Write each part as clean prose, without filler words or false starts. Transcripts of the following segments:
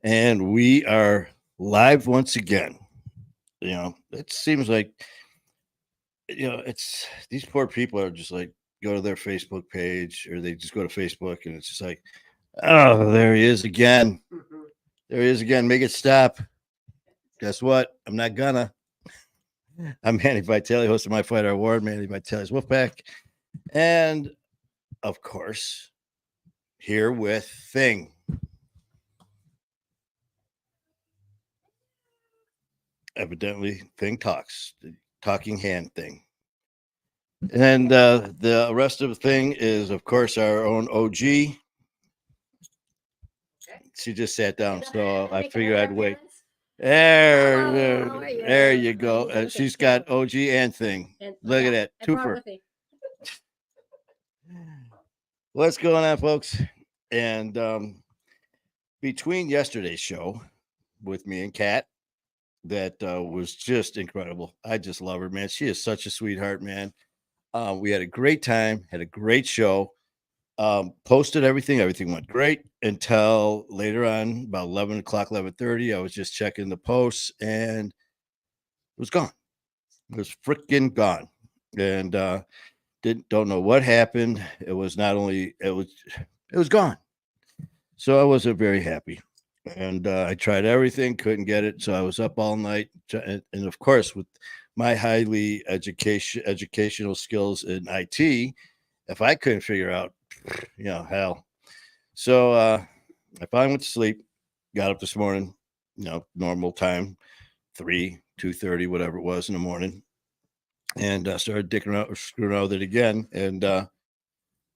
And we are live once again. It seems like, it's these poor people are just like go to their Facebook page or they just go to Facebook and it's just like, oh, there he is again. There he is again. Make it stop. Guess what? I'm not gonna. I'm Manny Vitale, host of My Fighter Award, Manny Vitale's Wolfpack. And of course, here with Thing. Evidently, Thing talks, the talking hand thing. And the rest of the thing is, of course, our own OG. She just sat down, so I figured I'd wait. There you go. She's got OG and Thing. Look at that. Twofer. What's going on, folks? And between yesterday's show with me and Kat, that was just incredible. I just love her, man. She is such a sweetheart, man. We had a great time, had a great show. Posted everything. Everything went great until later on, about 11 o'clock, 11:30. I was just checking the posts and it was gone. It was freaking gone. And don't know what happened. It was not only it was gone. So I wasn't very happy. And I tried everything, couldn't get it. So I was up all night. And of course, with my highly educational skills in IT, if I couldn't figure out, hell. So I finally went to sleep, got up this morning, normal time, 2:30, whatever it was in the morning, and started dicking around, screwing around with it again. And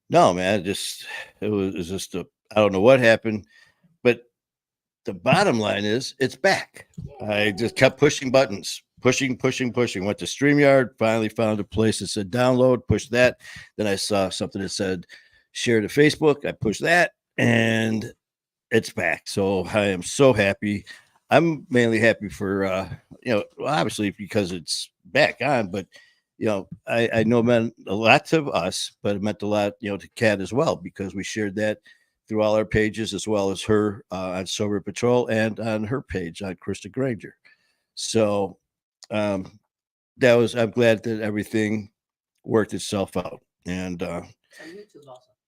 no, man, it was just I don't know what happened, but the bottom line is it's back. I just kept pushing buttons, pushing. Went to StreamYard, finally found a place that said download, pushed that. Then I saw something that said share to Facebook. I pushed that and it's back. So I am so happy. I'm mainly happy for, obviously because it's back on, but I know it meant a lot to us, but it meant a lot, to Kat as well, because we shared that through all our pages, as well as her on Sober Patrol and on her page on Krista Granger. So I'm glad that everything worked itself out. And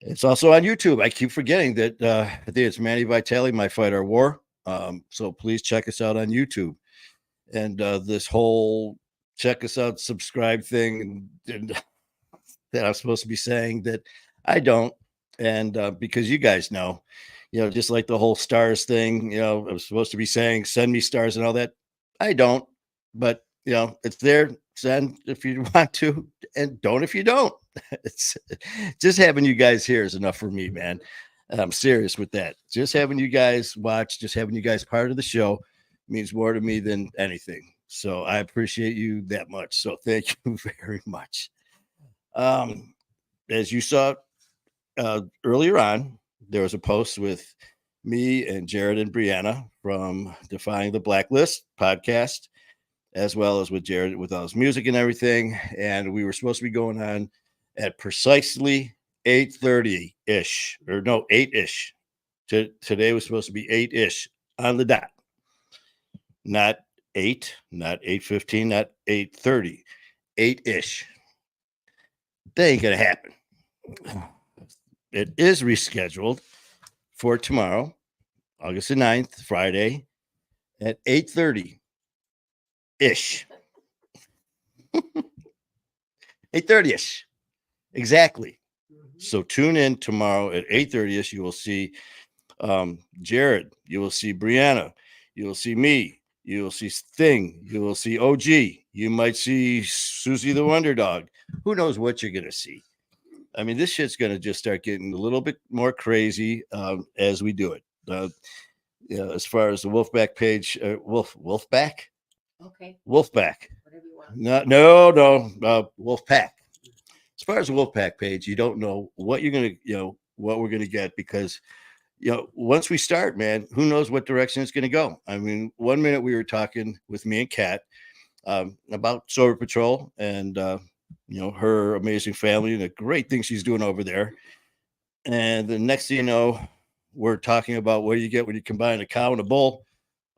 it's also on YouTube. I keep forgetting that I think it's Manny Vitale, My Fighter War. So please check us out on YouTube. And this whole check us out, subscribe thing and that I'm supposed to be saying that I don't. And because you guys know, just like the whole stars thing, I'm supposed to be saying send me stars and all that. I don't, but it's there. Send if you want to, and don't if you don't. It's just having you guys here is enough for me, man. And I'm serious with that. Just having you guys watch, just having you guys part of the show means more to me than anything. So I appreciate you that much. So thank you very much. As you saw earlier on, there was a post with me and Jared and Brianna from Defying the Blacklist podcast, as well as with Jared with all his music and everything. And we were supposed to be going on at precisely 8:30-ish, or no, 8-ish. Today was supposed to be 8-ish on the dot. Not 8, not 8:15, not 8:30, 8-ish. That ain't going to happen. It is rescheduled for tomorrow, August the 9th, Friday, at 8:30-ish. 8:30-ish. Exactly. So tune in tomorrow at 8:30-ish. You will see Jared. You will see Brianna. You will see me. You will see Thing. You will see OG. You might see Susie the Wonder Dog. Who knows what you're going to see? I mean, this shit's going to just start getting a little bit more crazy as we do it. As far as the Wolfpack page, Wolfpack? Okay. Wolfpack. Whatever you want. No, Wolfpack. As far as the Wolfpack page, you don't know what you're going to, what we're going to get because, once we start, man, who knows what direction it's going to go. I mean, 1 minute we were talking with me and Kat about Sober Patrol and, her amazing family and the great things she's doing over there. And the next thing you know, we're talking about what you get when you combine a cow and a bull,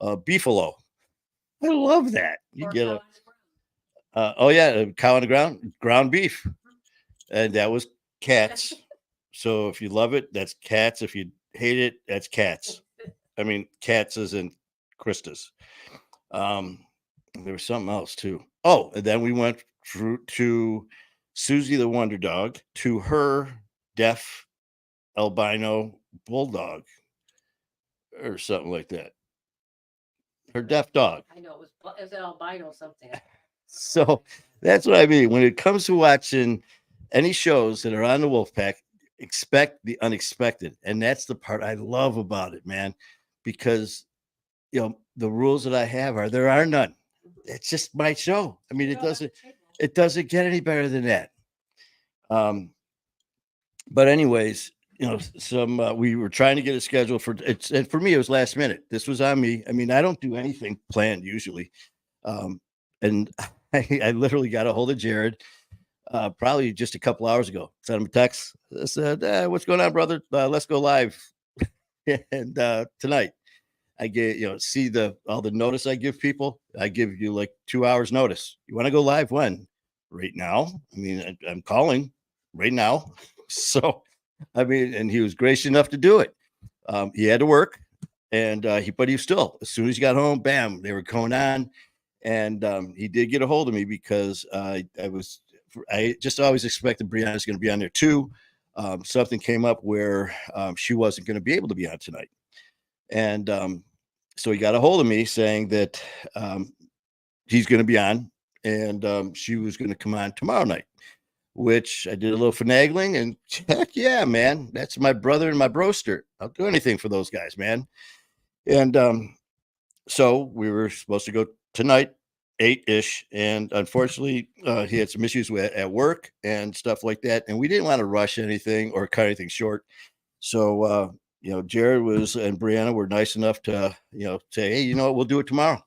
beefalo. I love that. You Or get cow a on the ground. oh yeah, a cow on the ground, ground beef, and that was cats. So if you love it, that's cats. If you hate it, that's cats. I mean, cats is in Christus. Um, there was something else too. Oh, and then we went through to Susie the Wonder Dog to her deaf albino bulldog or something like that. Her deaf dog. I know it was an albino something. So that's what I mean. When it comes to watching any shows that are on the Wolfpack, expect the unexpected. And that's the part I love about it, man, because the rules that I have are there are none. It's just my show. I mean, it doesn't get any better than that. Um, but anyways, some we were trying to get a schedule for it's, and for me it was last minute. This was on me. I mean, I don't do anything planned usually. And I literally got a hold of Jared probably just a couple hours ago. Sent him a text. I said, "What's going on, brother? Let's go live." And tonight, I get see all the notice I give people. I give you like 2 hours notice. You want to go live when? Right now. I mean, I'm calling right now. So, I mean, and he was gracious enough to do it. He had to work, and but he was still as soon as he got home, bam, they were going on. And he did get a hold of me because I just always expected Brianna's going to be on there too. Something came up where she wasn't going to be able to be on tonight, and so he got a hold of me saying that he's going to be on, and she was going to come on tomorrow night. Which I did a little finagling, and heck yeah, man, that's my brother and my broster. I'll do anything for those guys, man. And so we were supposed to go tonight, 8-ish, and unfortunately, he had some issues at work and stuff like that, and we didn't want to rush anything or cut anything short. So, Jared and Brianna were nice enough to, say, hey, you know what, we'll do it tomorrow.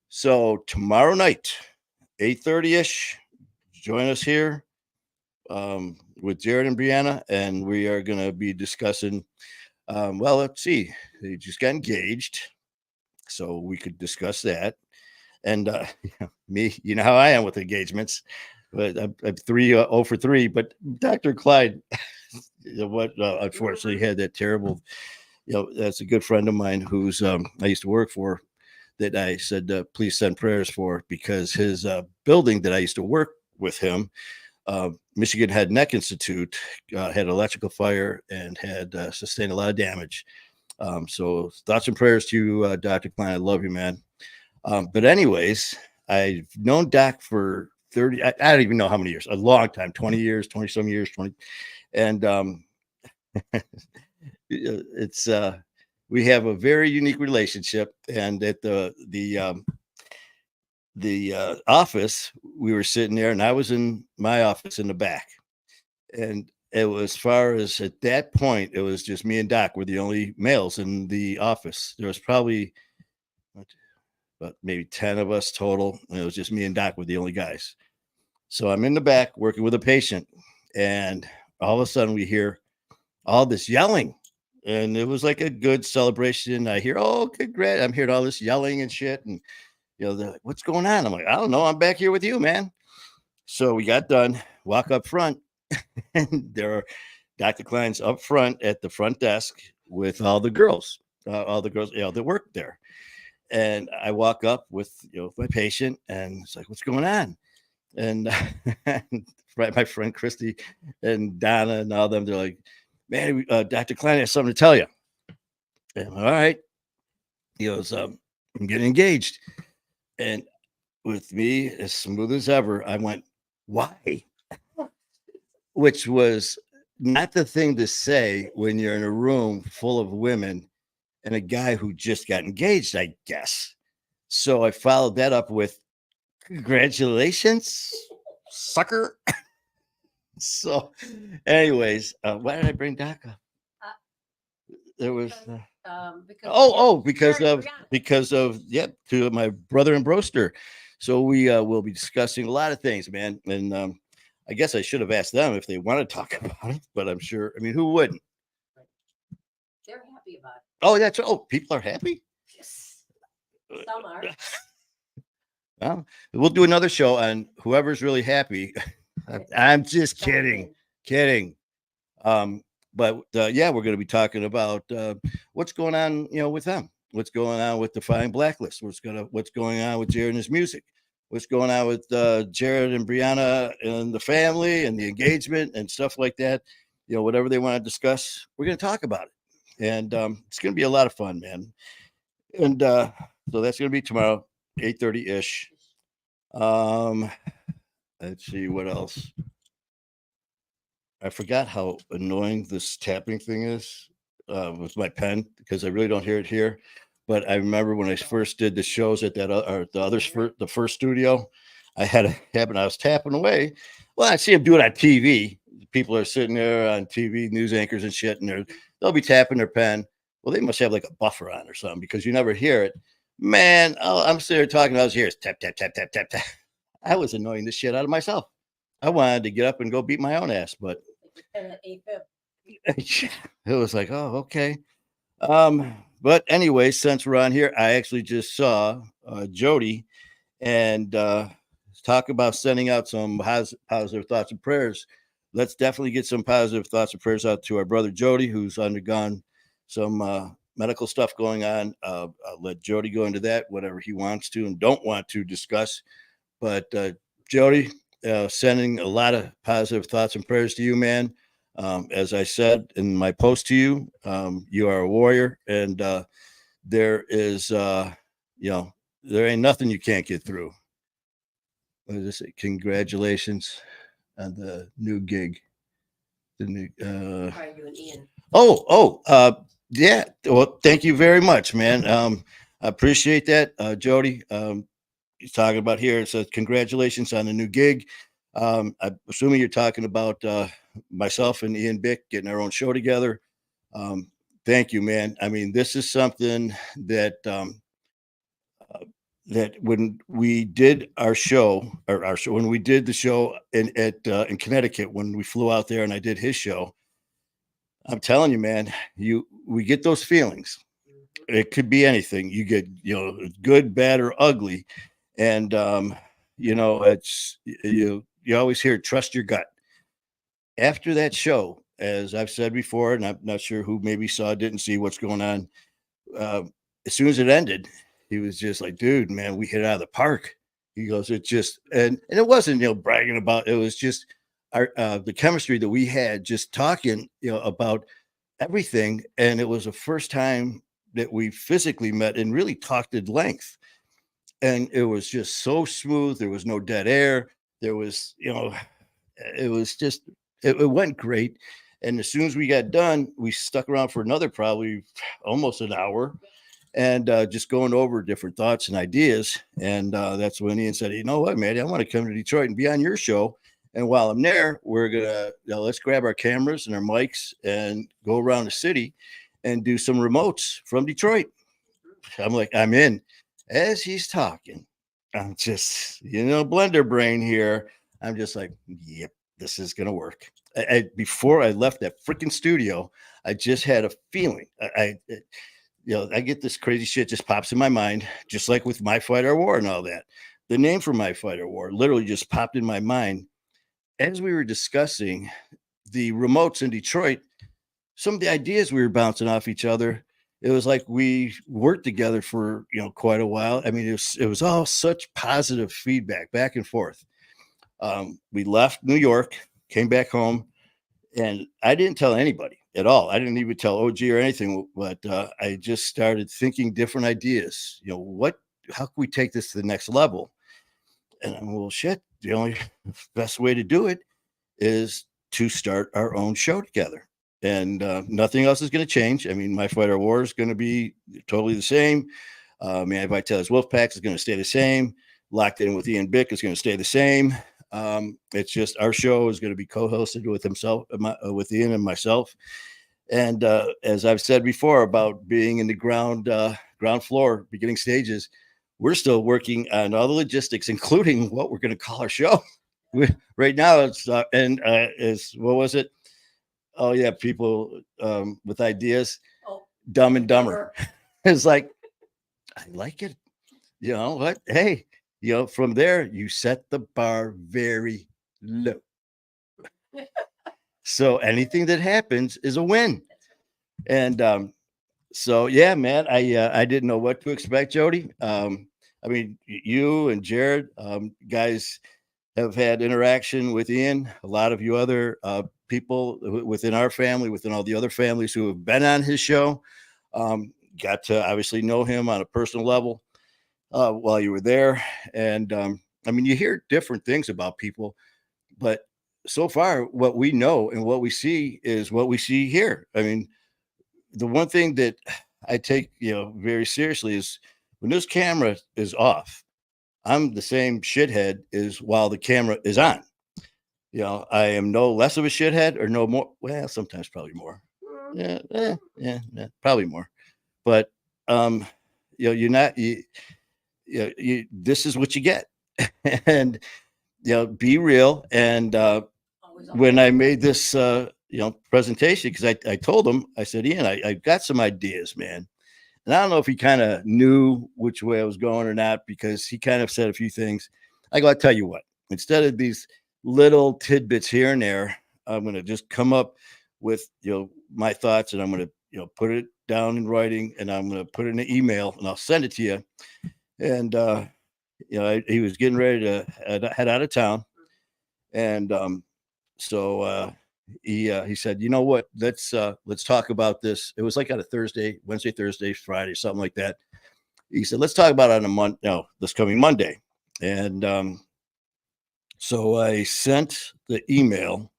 So tomorrow night, 8:30-ish, join us here with Jared and Brianna, and we are going to be discussing. Well, let's see, they just got engaged, so we could discuss that. And me, you know how I am with engagements, but I'm 0 for 3. But Dr. Clyde, unfortunately had that terrible. That's a good friend of mine who's I used to work for. That I said, please send prayers for because his building that I used to work with him, Michigan Head Neck Institute, had electrical fire and had sustained a lot of damage. So thoughts and prayers to you, Dr. Klein. I love you, man. But anyways, I've known Doc for 30, I don't even know how many years, a long time, 20 years, 20 some years, 20. And it's we have a very unique relationship. And at the office, we were sitting there, and I was in my office in the back. And it was, as far as at that point, it was just me and Doc were the only males in the office. There was probably about maybe 10 of us total. And it was just me and Doc were the only guys. So I'm in the back working with a patient, and all of a sudden we hear all this yelling. And it was like a good celebration. I hear, oh, congrats. I'm hearing all this yelling and shit. And, they're like, what's going on? I'm like, I don't know. I'm back here with you, man. So we got done, walk up front, and there are Dr. Klein's up front at the front desk with all the girls, that work there. And I walk up with, my patient, and it's like, what's going on? And right, my friend Christy and Donna and all them, they're like, man, Dr. Klein has something to tell you. And I'm, all right. He goes, I'm getting engaged. And with me, as smooth as ever, I went, why? Which was not the thing to say when you're in a room full of women and a guy who just got engaged, I guess. So I followed that up with, congratulations, sucker. So, anyways, why did I bring Doc up? There was because of to my brother and broster. So we will be discussing a lot of things, man. And I guess I should have asked them if they want to talk about it, but I'm sure. I mean, who wouldn't? They're happy about it. Oh, people are happy. Yes. Some are. Well, we'll do another show on whoever's really happy. I'm just kidding. Kidding. But yeah, we're going to be talking about what's going on, with them. What's going on with Defying Blacklist? What's going on with Jared and his music? What's going on with Jared and Brianna and the family and the engagement and stuff like that? Whatever they want to discuss, we're going to talk about it, and it's going to be a lot of fun, man. And so that's going to be tomorrow, 8:30 ish. Let's see what else. I forgot how annoying this tapping thing is with my pen because I really don't hear it here. But I remember when I first did the shows at the first studio, I had a habit. I was tapping away. Well, I see them do it on TV. People are sitting there on TV, news anchors and shit, and they'll be tapping their pen. Well, they must have like a buffer on or something because you never hear it. Man, I'm sitting there talking. I was here, tap, tap, tap, tap, tap, tap. I was annoying the shit out of myself. I wanted to get up and go beat my own ass, but it was like, oh, okay. But anyway, since we're on here, I actually just saw Jody and talk about sending out some positive thoughts and prayers. Let's definitely get some positive thoughts and prayers out to our brother Jody, who's undergone some medical stuff going on. I'll let Jody go into that, whatever he wants to and don't want to discuss. But Jody, sending a lot of positive thoughts and prayers to you, man. As I said in my post to you, you are a warrior, and there is, there ain't nothing you can't get through. What does it say? Congratulations on the new gig. The new. Are you and Ian? Yeah. Well, thank you very much, man. I appreciate that, Jody. He's talking about here. It says congratulations on the new gig. I'm assuming you're talking about myself and Ian Bick getting our own show together. Thank you, man. I mean, this is something that that when we did our show, when we did the show in Connecticut, when we flew out there and I did his show, I'm telling you, man, we get those feelings. It could be anything. You get, good, bad, or ugly, and it's you always hear trust your gut. After that show, as I've said before, and I'm not sure who maybe saw, didn't see what's going on. As soon as it ended, he was just like, dude, man, we hit it out of the park. He goes, it just, and it wasn't, bragging about, it was just the chemistry that we had just talking, about everything. And it was the first time that we physically met and really talked at length. And it was just so smooth. There was no dead air. There was, it was just, it went great. And as soon as we got done, we stuck around for another probably almost an hour and just going over different thoughts and ideas. And that's when Ian said, you know what, man, I want to come to Detroit and be on your show. And while I'm there, we're going to, let's grab our cameras and our mics and go around the city and do some remotes from Detroit. I'm like, I'm in. As he's talking, I'm just, blender brain here. I'm just like, yep, this is going to work. Before I left that freaking studio, I just had a feeling. I get this crazy shit just pops in my mind, just like with My Fight or War and all that. The name for My Fight or War literally just popped in my mind as we were discussing the remotes in Detroit. Some of the ideas we were bouncing off each other. It was like we worked together for quite a while. I mean, it was all such positive feedback back and forth. We left New York, came back home, and I didn't tell anybody at all. I didn't even tell OG or anything, but I just started thinking different ideas. How can we take this to the next level? And I'm, well, shit, the only best way to do it is to start our own show together. And nothing else is going to change. I mean, My Fight or War is going to be totally the same. Manny Vitale's Wolfpack is going to stay the same. Locked In with Ian Bick is going to stay the same. It's just our show is going to be co-hosted with himself, with Ian and myself. And as I've said before about being in the ground floor, beginning stages, we're still working on all the logistics, including what we're going to call our show. Right now, it's what was it? Oh yeah, people with ideas. Oh, Dumb and Dumber. It's like, I like it. You know what? Hey, from there, you set the bar very low. So anything that happens is a win. And so yeah, man, I didn't know what to expect, Jody. I mean, you and Jared, guys have had interaction with Ian. A lot of you other people within our family, within all the other families who have been on his show, got to obviously know him on a personal level while you were there. And I mean, you hear different things about people, but so far, what we know and what we see is what we see here. I mean, the one thing that I take, very seriously is when this camera is off, I'm the same shithead as while the camera is on. I am no less of a shithead or no more. Well, sometimes probably more. Yeah, probably more. But you're not. This is what you get, and be real. And when I made this, presentation, because I told him, I said, Ian, I've got some ideas, man. And I don't know if he kind of knew which way I was going or not, because he kind of said a few things. I go, I'll tell you what, instead of these little tidbits here and there, I'm going to just come up with, my thoughts, and I'm going to, put it down in writing, and I'm going to put it in an email, and I'll send it to you. And, he was getting ready to head out of town. And so he said, you know what, let's talk about this. It was like on a Thursday, Wednesday, Thursday, Friday, something like that. He said, let's talk about it on this coming Monday. And so I sent the email,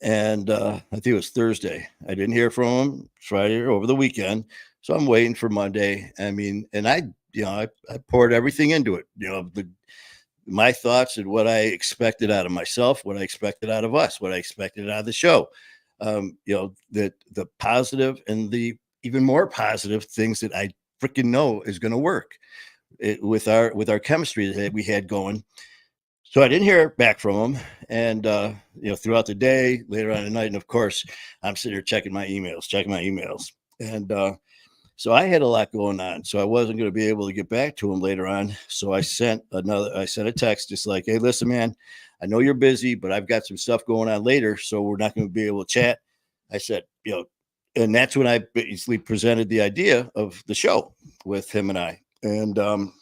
and I think it was Thursday. I didn't hear from him Friday or over the weekend. So I'm waiting for Monday. I mean, and I poured everything into it, my thoughts and what I expected out of myself, what I expected out of us, what I expected out of the show. That the positive and the even more positive things that I freaking know is going to work with our chemistry that we had going. So I didn't hear back from him, and throughout the day, later on at night, and of course, I'm sitting here checking my emails, and so I had a lot going on, so I wasn't going to be able to get back to him later on. So I sent a text just like, hey, listen, man, I know you're busy, but I've got some stuff going on later, so we're not going to be able to chat. I said, and that's when I basically presented the idea of the show with him and I. And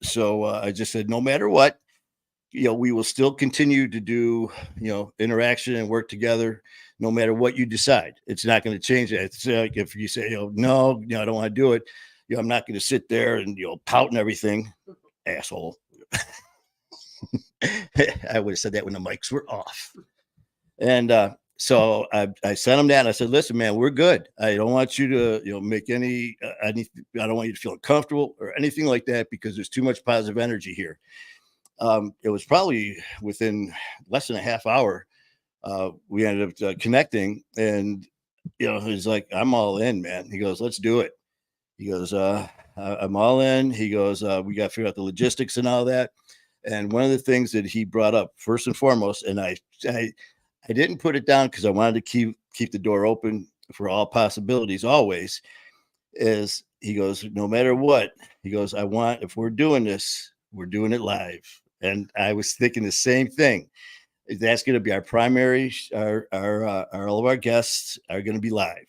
so I just said, no matter what, we will still continue to do, interaction and work together, no matter what you decide. It's not going to change that. It's like if you say, no, I don't want to do it. I'm not going to sit there and, pout and everything. Asshole. I would have said that when the mics were off. And so I sent him that. And I said, listen, man, we're good. I don't want you to, make any, I don't want you to feel uncomfortable or anything like that, because there's too much positive energy here. It was probably within less than a half hour. We ended up connecting, and he's like, I'm all in, man. He goes, let's do it. He goes, I'm all in. He goes, we got to figure out the logistics and all that. And one of the things that he brought up first and foremost, and I didn't put it down because I wanted to keep the door open for all possibilities always, is he goes, no matter what, he goes, if we're doing this, we're doing it live. And I was thinking the same thing. That's going to be our primary. All of our guests are going to be live,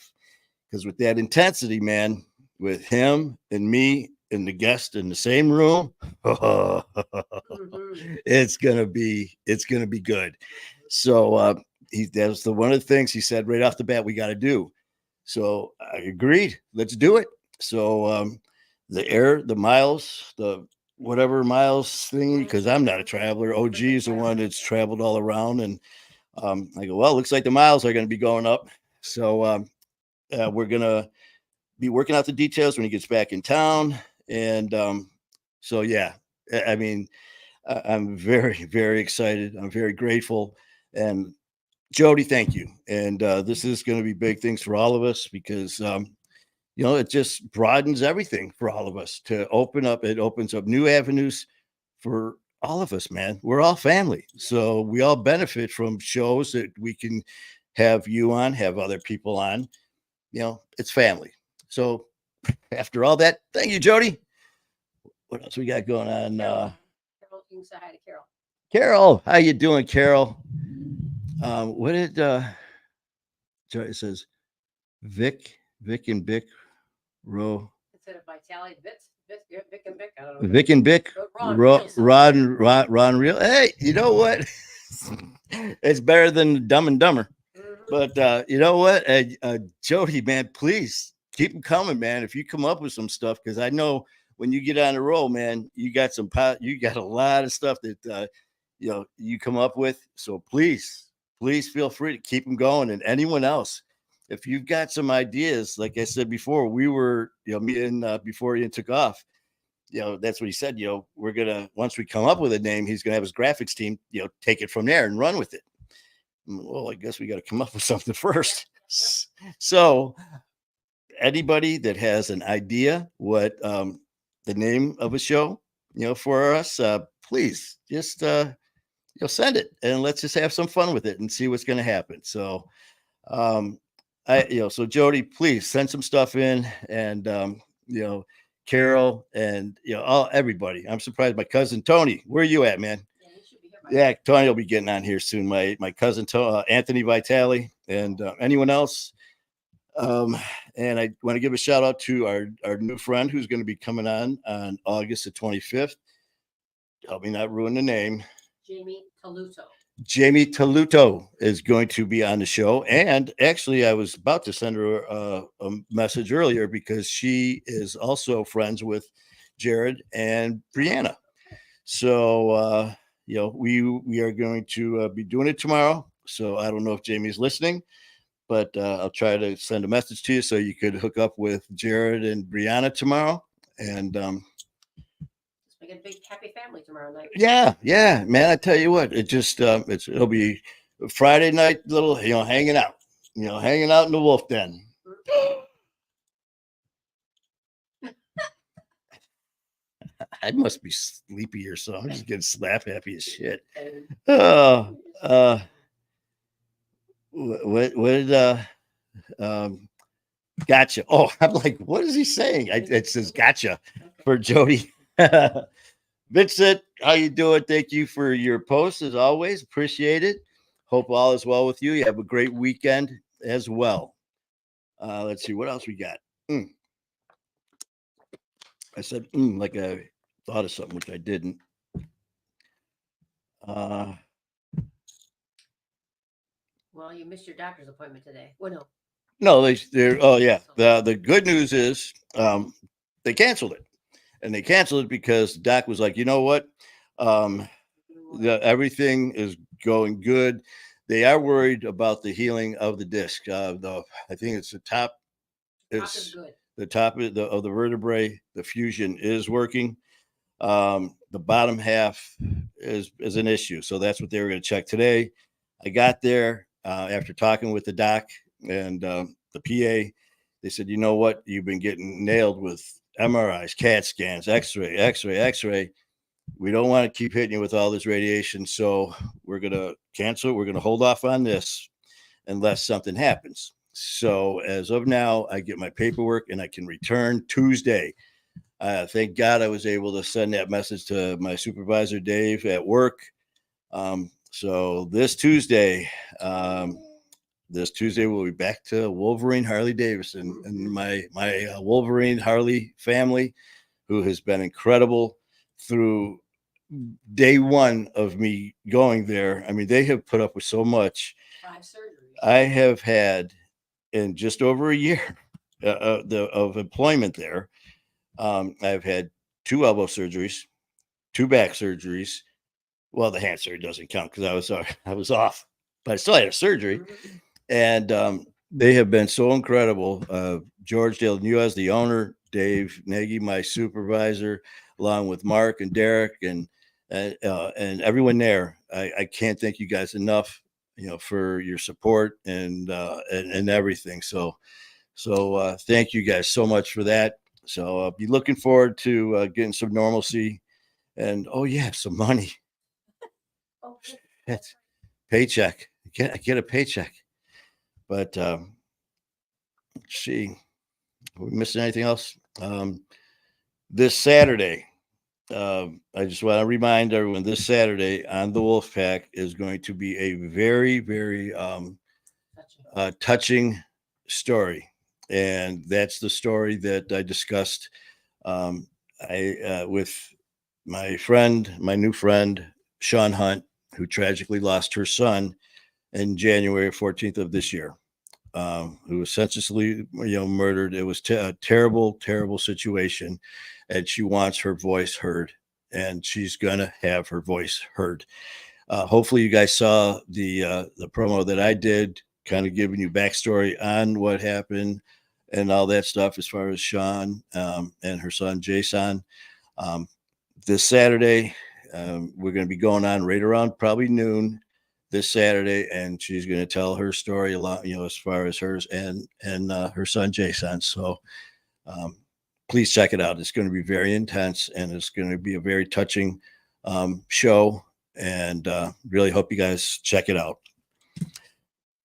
because with that intensity, man, with him and me and the guest in the same room, it's gonna be good. So that was one of the things he said right off the bat we got to do. So I agreed. Let's do it. So the miles, the whatever miles thingy, because I'm not a traveler. OG is the one that's traveled all around. And I go, well, looks like the miles are going to be going up. So we're going to be working out the details when he gets back in town. And so, yeah, I mean, I'm very, very excited. I'm very grateful. And Jody, thank you. And this is going to be big things for all of us, because it just broadens everything for all of us to open up. It opens up new avenues for all of us, man. We're all family. So we all benefit from shows that we can have you on, have other people on. It's family. So after all that, thank you, Jody. What else we got going on? Carol, you can say hi to Carol. Carol, how you doing, Carol? What did Jody says? Vic and Vic Row. Instead of Vitale, Vic and Vic. I don't know. Vic and Vic, Ron Real. Ron Real. Hey, you know what? It's better than Dumb and Dumber. But you know what, Jody, man, please keep them coming, man. If you come up with some stuff, because I know when you get on the roll, man, you got you got a lot of stuff that you come up with. So please feel free to keep them going. And anyone else, if you've got some ideas, like I said before, we were me and before Ian took off. That's what he said. We're gonna once we come up with a name, he's gonna have his graphics team, take it from there and run with it. Well, I guess we got to come up with something first. So, anybody that has an idea what the name of a show, for us, please just send it and let's just have some fun with it and see what's going to happen. So, so Jody, please send some stuff in, and Carol, and everybody. I'm surprised my cousin Tony. Where are you at, man? Yeah, Tony will be getting on here soon. My cousin Anthony Vitale, and anyone else. And I want to give a shout out to our new friend who's going to be coming on August the 25th. Help me not ruin the name. Jamie Taluto. Jamie Taluto is going to be on the show. And actually, I was about to send her a message earlier because she is also friends with Jared and Brianna. So, we are going to be doing it tomorrow. So I don't know if Jamie's listening, but I'll try to send a message to you so you could hook up with Jared and Brianna tomorrow. And let's make it a big happy family tomorrow night. Yeah, man. I tell you what, it just it'll be Friday night, little hanging out, hanging out in the Wolf Den. I must be sleepy or something. I'm just getting slap happy as shit. Gotcha. Oh, I'm like, what is he saying? It says gotcha for Jody. Vincent, how you doing? Thank you for your post as always. Appreciate it. Hope all is well with you. You have a great weekend as well. Let's see what else we got. I said like I thought of something which I didn't. Well, you missed your doctor's appointment today. Well, no. No, they're. Oh yeah. The good news is they canceled it, and they canceled it because the doc was like, you know what, everything is going good. They are worried about the healing of the disc. I think it's the top. Is good. The top of the vertebrae. The fusion is working. The bottom half is an issue, so that's what they were going to check today. I got there after talking with the doc and the PA. They said, you know what, you've been getting nailed with MRIs, CAT scans, X-ray. We don't want to keep hitting you with all this radiation, so we're going to cancel it. We're going to hold off on this unless something happens. So as of now, I get my paperwork and I can return Tuesday. Thank God I was able to send that message to my supervisor, Dave, at work. So this Tuesday, we'll be back to Wolverine Harley Davidson and my Wolverine Harley family, who has been incredible through day one of me going there. I mean, they have put up with so much. 5 surgeries. I have had in just over a year of employment there. I've had 2 elbow surgeries, 2 back surgeries. Well, the hand surgery doesn't count because I was off, but I still had a surgery. And they have been so incredible. George Dale, you as the owner, Dave Nagy, my supervisor, along with Mark and Derek and everyone there. I can't thank you guys enough, for your support and everything. So thank you guys so much for that. So I'll be looking forward to getting some normalcy and some money. That's paycheck. I get a paycheck. But let's see. we missing anything else? This Saturday, I just want to remind everyone this Saturday on the Wolfpack is going to be a very, very touching story. And that's the story that I discussed with my new friend, Sean Hunt, who tragically lost her son in January 14th of this year, who was senselessly, murdered. It was a terrible, terrible situation, and she wants her voice heard, and she's gonna have her voice heard. Hopefully, you guys saw the promo that I did, kind of giving you backstory on what happened and all that stuff as far as Sean and her son Jason. This Saturday, we're going to be going on right around probably noon this Saturday, and she's going to tell her story a lot, as far as hers and her son Jason. So please check it out. It's going to be very intense, and it's going to be a very touching show. And really hope you guys check it out.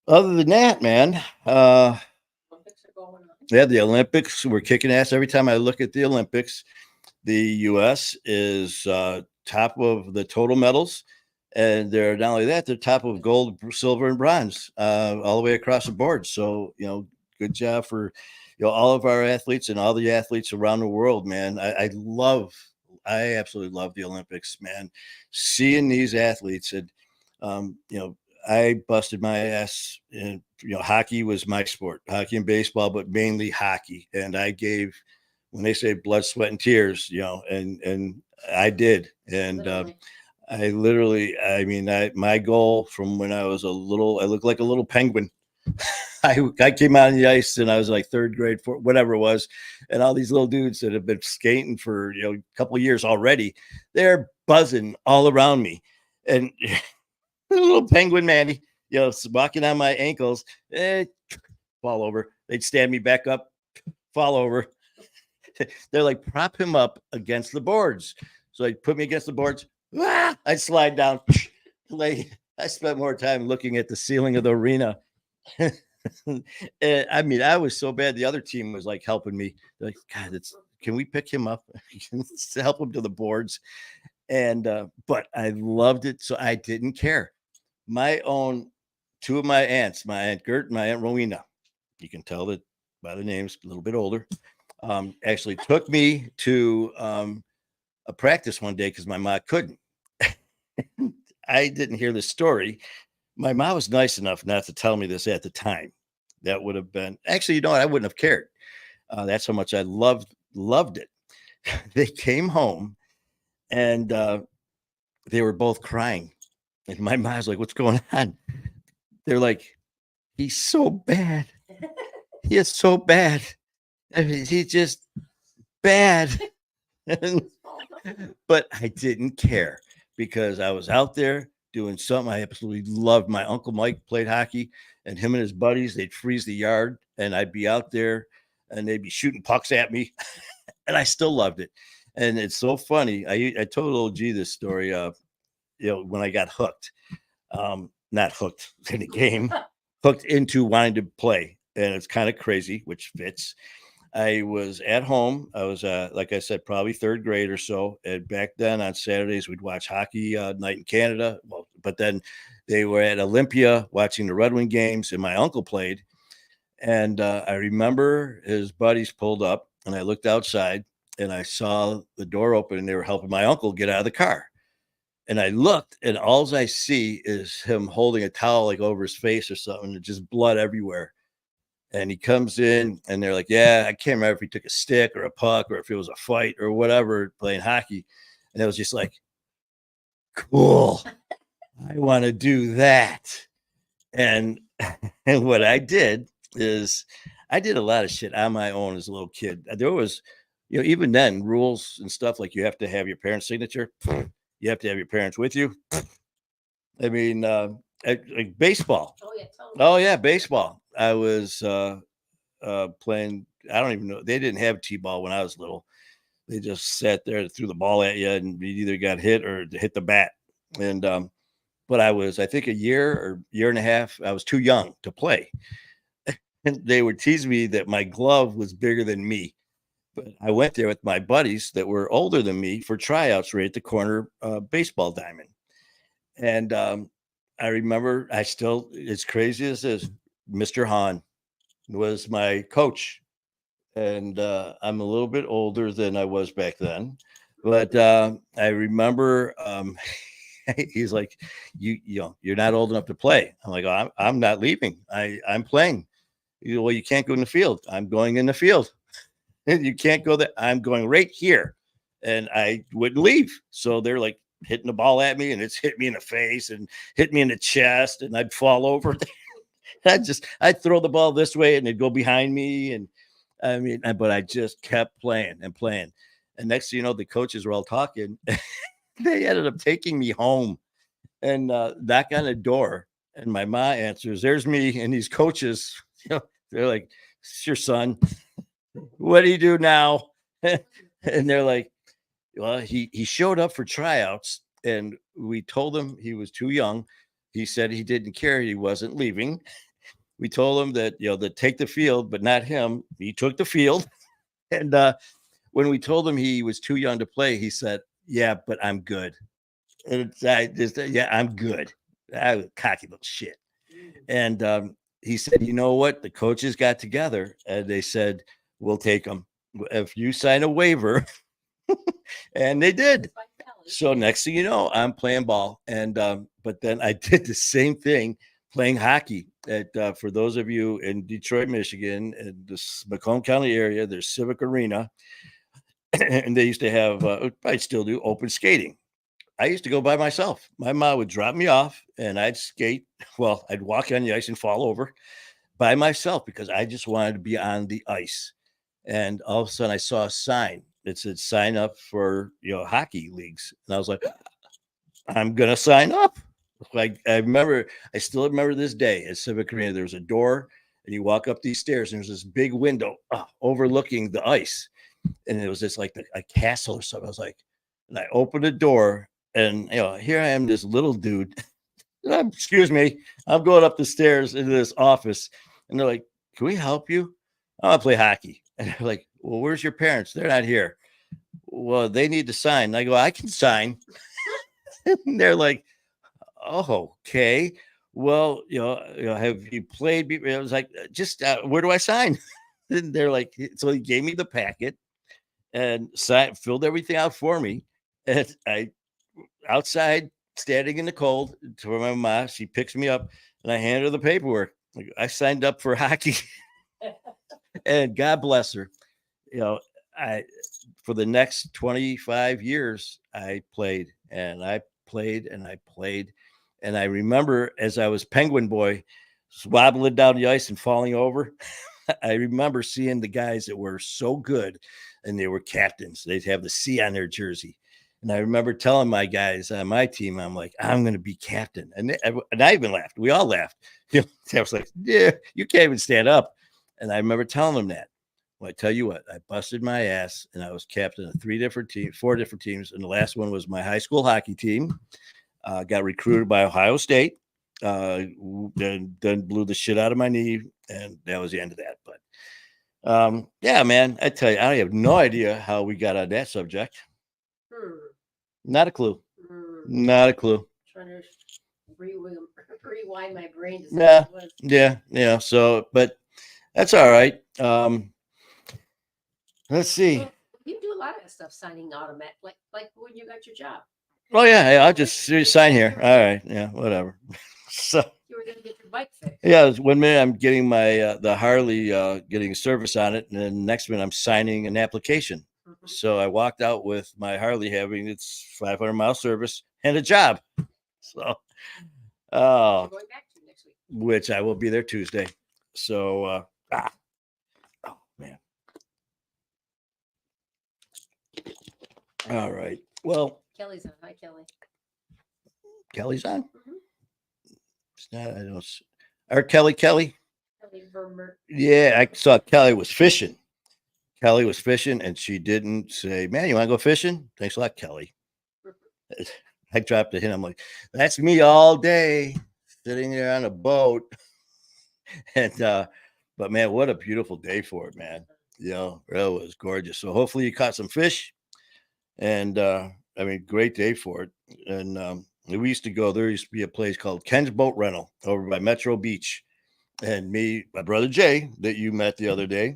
Other than that, man, Olympics are going on. yeah, the Olympics, we're kicking ass. Every time I look at the Olympics, the U.S. is top of the total medals. And they're not only that, they're top of gold, silver, and bronze all the way across the board. So, good job for, all of our athletes and all the athletes around the world, man. I absolutely love the Olympics, man. Seeing these athletes, and, I busted my ass. And, hockey was my sport, hockey and baseball, but mainly hockey. And I gave, when they say blood, sweat, and tears, and I did. And my goal from when I was I looked like a little penguin. I came out on the ice and I was like third grade, whatever it was. And all these little dudes that have been skating for, a couple of years already, they're buzzing all around me. And little penguin Manny, walking on my ankles, fall over. They'd stand me back up, fall over. They're like, prop him up against the boards. So they put me against the boards. I'd slide down. Like, I spent more time looking at the ceiling of the arena. And, I was so bad. The other team was like helping me. They're like, God, can we pick him up? Help him to the boards. And but I loved it, so I didn't care. Two of my aunts, my Aunt Gert and my Aunt Rowena, you can tell that by the names, a little bit older, actually took me to a practice one day because my mom couldn't. I didn't hear the story. My mom was nice enough not to tell me this at the time. That would have been actually, I wouldn't have cared. That's how much I loved it. They came home and they were both crying. And my mom's like, what's going on? They're like, he's so bad. He is so bad. I mean, he's just bad. But I didn't care because I was out there doing something I absolutely loved. My Uncle Mike played hockey, and him and his buddies, they'd freeze the yard, and I'd be out there and they'd be shooting pucks at me. And I still loved it. And it's so funny. I told old G this story, when I got hooked, not hooked in the game, hooked into wanting to play. And it's kind of crazy, which fits. I was at home. I was, like I said, probably third grade or so. And back then on Saturdays, we'd watch hockey night in Canada. Well, but then they were at Olympia watching the Red Wing games, and my uncle played. And I remember his buddies pulled up, and I looked outside, and I saw the door open, and they were helping my uncle get out of the car. And I looked, and all I see is him holding a towel like over his face or something, and just blood everywhere. And he comes in and they're like, yeah, I can't remember if he took a stick or a puck or if it was a fight or whatever playing hockey. And it was just like, cool. I want to do that. And what I did is I did a lot of shit on my own as a little kid. There was, even then rules and stuff like you have to have your parents' signature. You have to have your parents with you. I mean, like baseball. Oh, yeah. Totally. Oh, yeah, baseball. I was playing. I don't even know. They didn't have T-ball when I was little. They just sat there and threw the ball at you, and you either got hit or hit the bat. And but I was, I think, a year or year and a half. I was too young to play. and they would tease me that my glove was bigger than me. But I went there with my buddies that were older than me for tryouts right at the corner baseball diamond. And I remember, I still, as crazy as this, Mr. Hahn was my coach. And I'm a little bit older than I was back then. But I remember he's like, you're not old enough to play. I'm like, oh, I'm not leaving. I'm playing. Well, you can't go in the field. I'm going in the field. You can't go there. I'm going right here. And I wouldn't leave. So they're like hitting the ball at me, and it's hit me in the face and hit me in the chest, and I'd fall over. I'd throw the ball this way and it'd go behind me. And I mean, but I just kept playing and playing. And next thing you know, the coaches were all talking. They ended up taking me home and knock on the door. And my ma answers, there's me and these coaches. They're like, it's your son. What do you do now? And they're like, well, he showed up for tryouts, and we told him he was too young. He said he didn't care. He wasn't leaving. We told him that, that take the field, but not him. He took the field. And when we told him he was too young to play, he said, yeah, but I'm good. And yeah, I'm good. I was cocky little shit. And he said, you know what? The coaches got together and they said, we'll take him if you sign a waiver. And they did. So next thing you know, I'm playing ball. And but then I did the same thing playing hockey at for those of you in Detroit, Michigan, in the Macomb County area. There's Civic Arena, and they used to have I still do open skating. I used to go by myself. My mom would drop me off and I'd skate. Well, I'd walk on the ice and fall over by myself because I just wanted to be on the ice. And all of a sudden I saw a sign that said sign up for hockey leagues. And I was like, I'm gonna sign up. Like I still remember this day at Civic Arena. There was a door, and you walk up these stairs, and there's this big window overlooking the ice, and it was just like a castle or something. I was like, and I opened the door, and here I am, this little dude. Excuse me, I'm going up the stairs into this office, and they're like, "Can we help you? I want to play hockey." And they're like, "Well, where's your parents? They're not here." Well, they need to sign. And I go, "I can sign." And they're like, oh, okay. Well, have you played? I was like, just where do I sign? And they're like, so he gave me the packet and filled everything out for me. And I outside standing in the cold to my mom, she picks me up and I hand her the paperwork. Like, I signed up for hockey. And God bless her. I for the next 25 years, I played and I played and I played. And I remember as I was Penguin Boy, wobbling down the ice and falling over, I remember seeing the guys that were so good and they were captains. They'd have the C on their jersey. And I remember telling my guys on my team, I'm like, I'm going to be captain. And I even laughed. We all laughed. I was like, yeah, you can't even stand up. And I remember telling them that. Well, I tell you what, I busted my ass and I was captain of 4 different teams. And the last one was my high school hockey team. Got recruited by Ohio State. Then blew the shit out of my knee. And that was the end of that. But yeah, man, I tell you, I have no idea how we got on that subject. Not a clue. Not a clue. Trying to rewind my brain. Yeah. So, but that's all right. Let's see. Well, you do a lot of that stuff, signing automatic, like when you got your job. Oh yeah, I'll just sign here. All right, yeah, whatever. So you were going to get your bike fixed. Yeah, 1 minute I'm getting my the Harley getting service on it, and then the next minute I'm signing an application. Mm-hmm. So I walked out with my Harley having its 500-mile service and a job. So, going back to next week, which I will be there Tuesday. So, oh man. All right. Well, Kelly's on. Hi, Kelly. Kelly's on. Mm-hmm. It's not. I don't. Or Kelly. Kelly Vermer. Yeah, I saw Kelly was fishing. Kelly was fishing, and she didn't say, "Man, you want to go fishing?" Thanks a lot, Kelly. I dropped a hint. I'm like, "That's me all day, sitting there on a boat." And but But man, what a beautiful day for it, man. It was gorgeous. So hopefully you caught some fish. And I mean, great day for it. And we used to go, there used to be a place called Ken's Boat Rental over by Metro Beach. And me, my brother Jay, that you met the other day,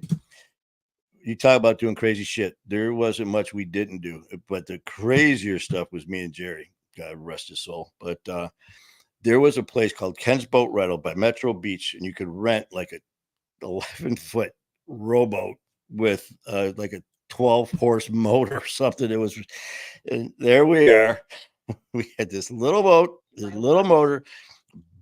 you talk about doing crazy shit. There wasn't much we didn't do, but the crazier stuff was me and Jerry. God rest his soul. But there was a place called Ken's Boat Rental by Metro Beach, and you could rent like a 11-foot rowboat with like a 12-horse motor or something. It was, and there we are. We had this little boat, this little motor,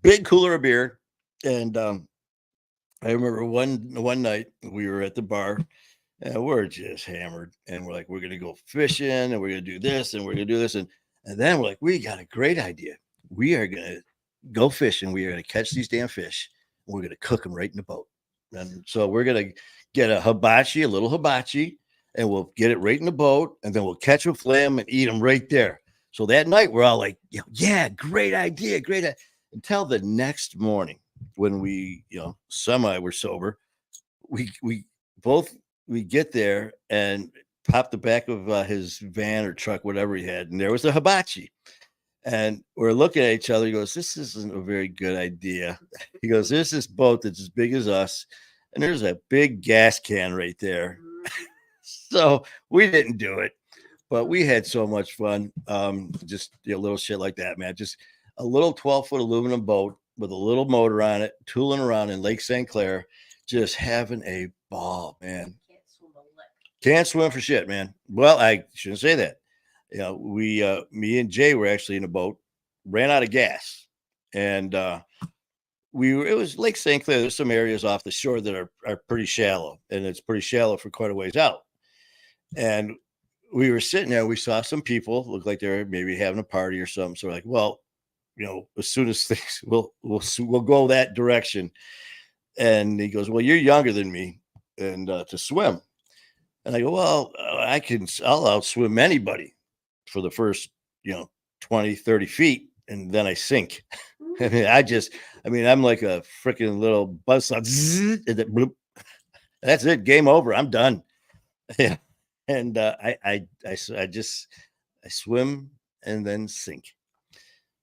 big cooler of beer, and I remember one night we were at the bar and we're just hammered, and we're like, we're gonna go fishing, and we're gonna do this, and we're gonna do this, and then we're like, we got a great idea. We are gonna go fishing. We are gonna catch these damn fish. And we're gonna cook them right in the boat. And so we're gonna get a little hibachi, and we'll get it right in the boat, and then we'll catch them, flay them, and eat them right there. So that night we're all like, yeah, great idea, great idea. Until the next morning when we, semi were sober, we both we get there and pop the back of his van or truck, whatever he had, and there was a hibachi. And we're looking at each other. He goes, "This isn't a very good idea." He goes, "There's this boat that's as big as us, and there's a big gas can right there." So we didn't do it, but we had so much fun. Just little shit like that, man. Just a little 12-foot aluminum boat with a little motor on it, tooling around in Lake St. Clair, just having a ball, man. Can't swim for shit, man. Well, I shouldn't say that. Me and Jay were actually in a boat, ran out of gas, and it was Lake St. Clair. There's some areas off the shore that are pretty shallow, and it's pretty shallow for quite a ways out. And we were sitting there, we saw some people look like they're maybe having a party or something. So we're like, well, as soon as things we'll go that direction. And he goes, "Well, you're younger than me, and to swim." And I go, "Well, I'll outswim anybody for the first, 20, 30 feet. And then I sink." I'm like a freaking little buzzsaw. That's it. Game over. I'm done. Yeah. And I swim and then sink.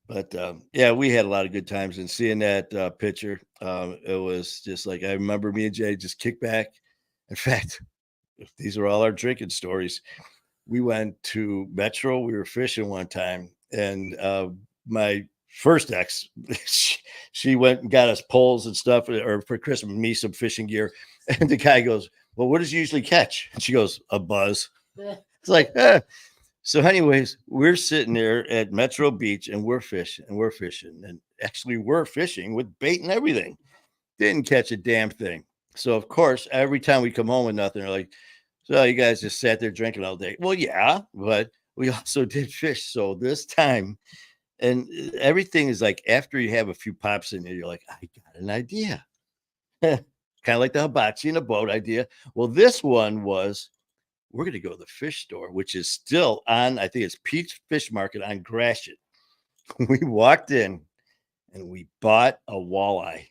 But yeah, we had a lot of good times. And seeing that picture, it was just like, I remember me and Jay just kick back. In fact, these are all our drinking stories. We went to Metro. We were fishing one time, and my first ex, she went and got us poles and stuff, or for Christmas, me some fishing gear. And the guy goes, "Well, what does you usually catch?" And she goes, "A buzz." It's like, So, anyways, we're sitting there at Metro Beach, and we're fishing, and actually we're fishing with bait and everything. Didn't catch a damn thing. So, of course, every time we come home with nothing, they're like, "So you guys just sat there drinking all day?" Well, yeah, but we also did fish. So this time, and everything is like, after you have a few pops in there, you're like, "I got an idea." Kind of like the hibachi in a boat idea. Well, this one was, we're going to go to the fish store, which is still on, I think it's Pete's Fish Market on Gratiot. We walked in and we bought a walleye.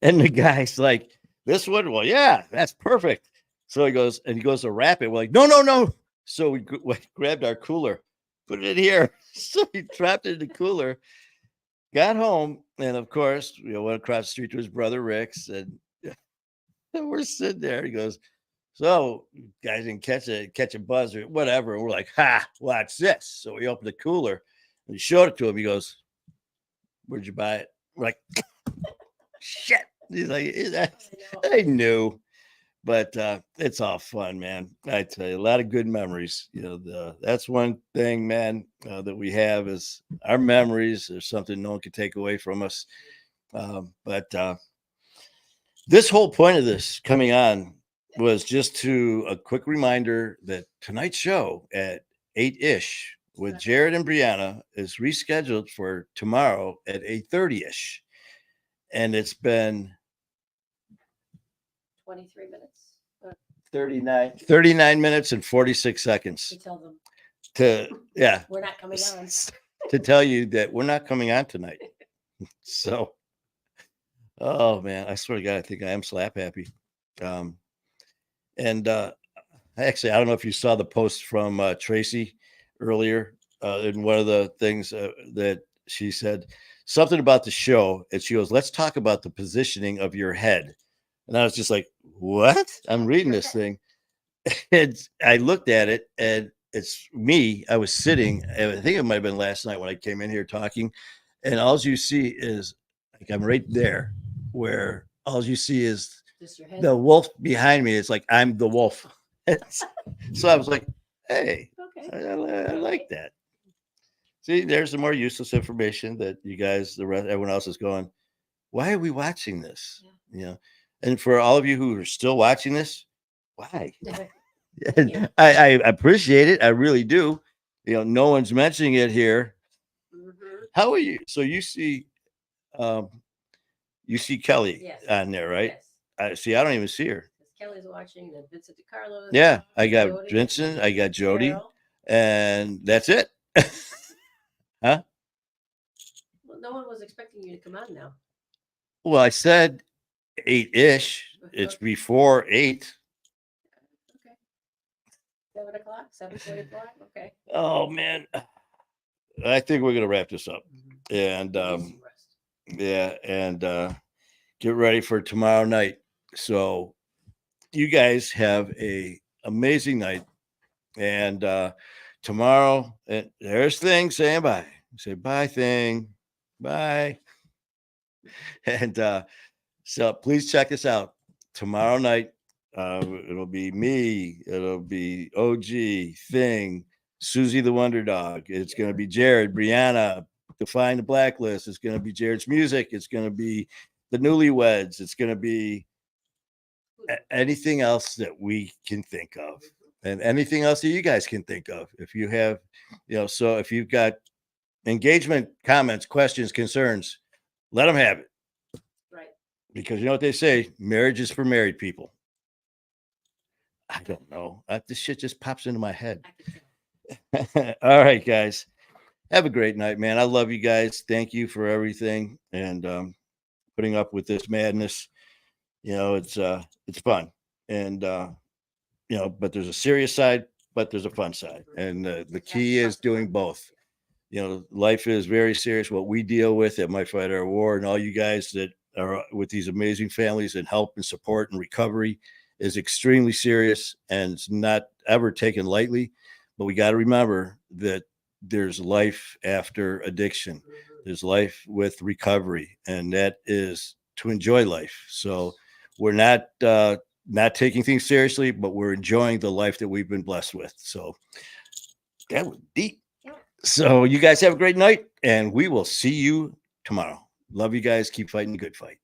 And the guy's like, "This one?" "Well, yeah, that's perfect." So he goes to wrap it. We're like, no. So we grabbed our cooler, put it in here. So he trapped it in the cooler, got home, and of course, went across the street to his brother Rick's, and we're sitting there. He goes, "So guys didn't catch a buzz or whatever." And we're like, "Ha, watch this." So we opened the cooler and he showed it to him. He goes, "Where'd you buy it?" We're like, "Shit." He's like, "I knew." But it's all fun, man. I tell you, a lot of good memories. That's one thing, man, that we have is our memories. There's something no one can take away from us. But this whole point of this coming on was just to a quick reminder that tonight's show at 8-ish with Jared and Brianna is rescheduled for tomorrow at 8:30-ish. And it's been 23 minutes. 39 minutes and 46 seconds To tell them we're not coming on. to tell you that we're not coming on tonight. So Oh man, I swear to God, I think I am slap happy. Um, and actually, I don't know if you saw the post from Tracy earlier. In one of the things that she said something about the show, and she goes, "Let's talk about the positioning of your head." And I was just like, "What?" I'm reading this thing, and I looked at it, and it's me. I was sitting. I think it might have been last night when I came in here talking, and all you see is like I'm right there, where all you see is Just your head. the wolf behind me. It's like I'm the wolf. So I was like, "Hey, Okay. I like that." See, there's the more useless information that you guys, the rest, everyone else is going. Why are we watching this? Yeah. You know, and for all of you who are still watching this, why? you. I appreciate it. I really do. You know, no one's mentioning it here. Mhm. How are you? So um, you see Kelly Yes. on there, right? Yes. I see. I don't even see her. Because Kelly's watching the Vincent DiCarlo. Yeah, I got Jody, Vincent, I got Jody, Carol. and that's it. Huh? Well, no one was expecting you to come on now. Well, I said 8-ish. It's before 8. Okay. 7 o'clock, 7:44. Okay. Oh man, I think we're gonna wrap this up, and Get some rest. yeah, and get ready for tomorrow night. So you guys have a amazing night, and tomorrow, and there's Thing saying bye. Say bye, Thing, bye, and so please check us out tomorrow night. It'll be me. It'll be OG Thing, Susie the Wonder Dog. It's going to be Jared, Brianna, Define the Blacklist. It's going to be Jared's music. It's going to be the Newlyweds. It's going to be anything else that we can think of, and anything else that you guys can think of. If you have, so if you've got engagement, comments, questions, concerns, let them have it. Right. Because you know what they say, marriage is for married people. I don't know. This shit just pops into my head. All right, guys. Have a great night, man. I love you guys. Thank you for everything and putting up with this madness. It's fun. And but there's a serious side, but there's a fun side. And the key is doing both. Life is very serious. What we deal with at My Fight Our War, and all you guys that are with these amazing families and help and support and recovery is extremely serious, and it's not ever taken lightly. But we got to remember that there's life after addiction. There's life with recovery, and that is to enjoy life. So we're not taking things seriously, but we're enjoying the life that we've been blessed with. So that was deep. So you guys have a great night, and we will see you tomorrow. Love you guys. Keep fighting the good fight.